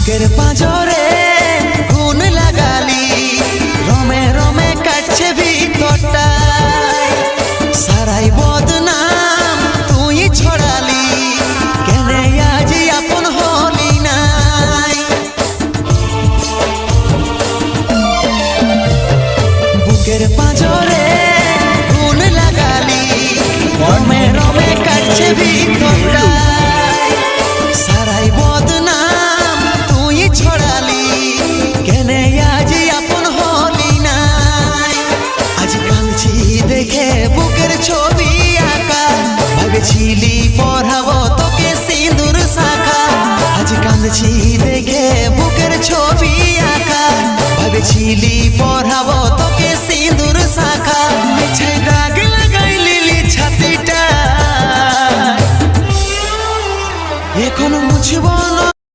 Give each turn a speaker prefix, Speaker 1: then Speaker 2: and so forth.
Speaker 1: বুকের পাঁজরে গুণ লাগালি, রমে রমে কাটছে ভিতরটা, সারাই বদনাম তুই ছড়ালি, কেনে আজ আপন হলি নাই। বুকের পাঁজরে গুণ লাগালি, রমে রমে কাটছে ভিতরটা, সারাই বদনাম তুই ছড়ালি, কেনে আজ আপন হলি নাই। আজ কাঁদছি দেখে বুকের ছবি আঁকা, ভেবেছিলি পড়াবো তোকে সিঁদুর শাখা। আজ কাঁদছি দেখে বুকের ছবি আঁকা, ভেবেছিলি